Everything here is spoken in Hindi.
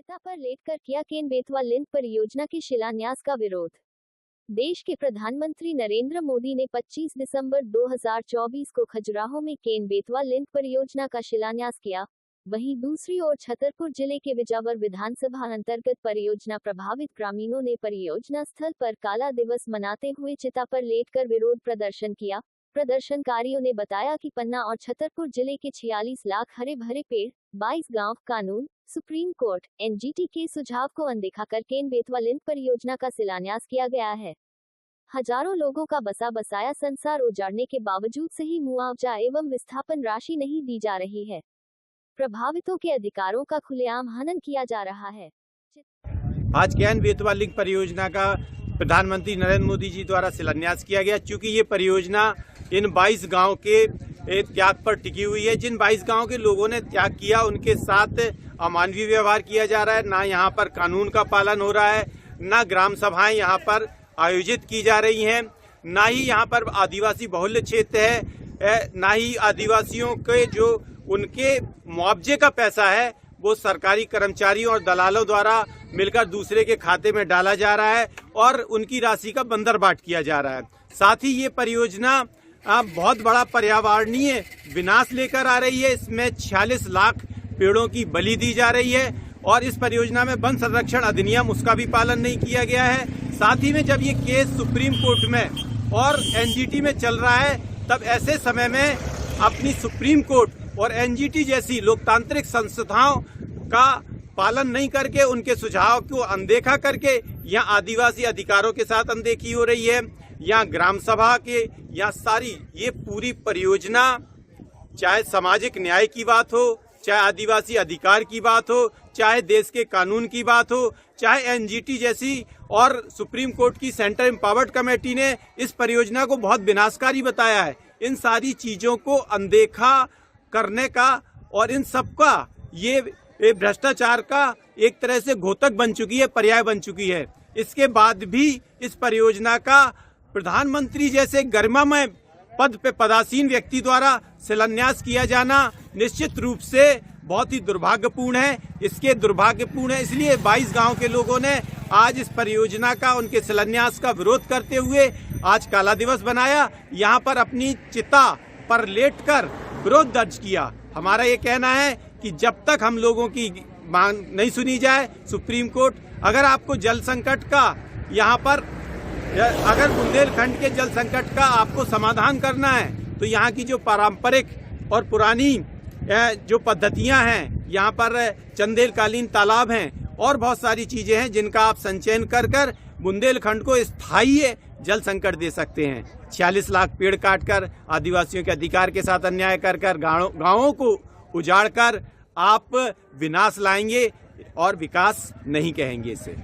चिता पर लेटकर किया केन बेतवा लिंक परियोजना के शिलान्यास का विरोध। देश के प्रधानमंत्री नरेंद्र मोदी ने 25 दिसंबर 2024 को खजुराहो में केन बेतवा लिंक परियोजना का शिलान्यास किया। वहीं दूसरी ओर छतरपुर जिले के बिजावर विधानसभा अंतर्गत परियोजना प्रभावित ग्रामीणों ने परियोजना स्थल पर काला दिवस मनाते हुए चिता पर लेटकर विरोध प्रदर्शन किया। प्रदर्शनकारियों ने बताया कि पन्ना और छतरपुर जिले के 46 लाख हरे भरे पेड़, 22 गांव, कानून, सुप्रीम कोर्ट, एनजीटी के सुझाव को अनदेखा कर केन बेतवा लिंक परियोजना का शिलान्यास किया गया है। हजारों लोगों का बसा बसाया संसार उजाड़ने के बावजूद सही मुआवजा एवं विस्थापन राशि नहीं दी जा रही है। प्रभावितों के अधिकारों का खुलेआम हनन किया जा रहा है। आज केन बेतवा लिंक परियोजना का प्रधानमंत्री नरेंद्र मोदी जी द्वारा शिलान्यास किया गया। चूंकि ये परियोजना इन 22 गांव के त्याग पर टिकी हुई है। जिन 22 गांव के लोगों ने त्याग किया उनके साथ अमानवीय व्यवहार किया जा रहा है। ना यहाँ पर कानून का पालन हो रहा है, ना ग्राम सभाएं यहाँ पर आयोजित की जा रही हैं, ना ही यहाँ पर आदिवासी बहुल्य क्षेत्र है, ना ही आदिवासियों के जो उनके मुआवजे का पैसा है वो सरकारी कर्मचारियों और दलालों द्वारा मिलकर दूसरे के खाते में डाला जा रहा है और उनकी राशि का बंदरबाट किया जा रहा है। साथ ही ये परियोजना बहुत बड़ा पर्यावरणीय विनाश लेकर आ रही है। इसमें 46 लाख पेड़ों की बलि दी जा रही है और इस परियोजना में वन संरक्षण अधिनियम उसका भी पालन नहीं किया गया है। साथ ही में जब ये केस सुप्रीम कोर्ट में और एनजीटी में चल रहा है तब ऐसे समय में अपनी सुप्रीम कोर्ट और एनजीटी जैसी लोकतांत्रिक संस्थाओं का पालन नहीं करके उनके सुझाव को अनदेखा करके यहाँ आदिवासी अधिकारों के साथ अनदेखी हो रही है। यहाँ ग्राम सभा के यहाँ सारी ये पूरी परियोजना, चाहे सामाजिक न्याय की बात हो, चाहे आदिवासी अधिकार की बात हो, चाहे देश के कानून की बात हो, चाहे एनजीटी जैसी और सुप्रीम कोर्ट की सेंट्रल एम्पावर्ड कमेटी ने इस परियोजना को बहुत विनाशकारी बताया है। इन सारी चीजों को अनदेखा करने का और इन सब का ये भ्रष्टाचार का एक तरह से घोतक बन चुकी है, पर्याय बन चुकी है। इसके बाद भी इस परियोजना का प्रधानमंत्री जैसे गरिमामय पद पे पदासीन व्यक्ति द्वारा शिलान्यास किया जाना निश्चित रूप से बहुत ही दुर्भाग्यपूर्ण है। इसके दुर्भाग्यपूर्ण है इसलिए 22 गांव के लोगों ने आज इस परियोजना का, उनके शिलान्यास का विरोध करते हुए आज काला दिवस बनाया। यहाँ पर अपनी चिता पर लेटकर विरोध दर्ज किया। हमारा ये कहना है कि जब तक हम लोगों की मांग नहीं सुनी जाए, सुप्रीम कोर्ट अगर आपको जल संकट का यहाँ पर अगर बुंदेलखंड के जल संकट का आपको समाधान करना है तो यहाँ की जो पारंपरिक और पुरानी जो पद्धतियाँ हैं, यहाँ पर चंदेलकालीन तालाब हैं और बहुत सारी चीजें हैं जिनका आप संचयन कर बुंदेलखंड को स्थायी जल संकट दे सकते हैं। 46 लाख पेड़ काटकर आदिवासियों के अधिकार के साथ अन्याय कर गांवों को उजाड़कर आप विनाश लाएंगे और विकास नहीं कहेंगे इसे।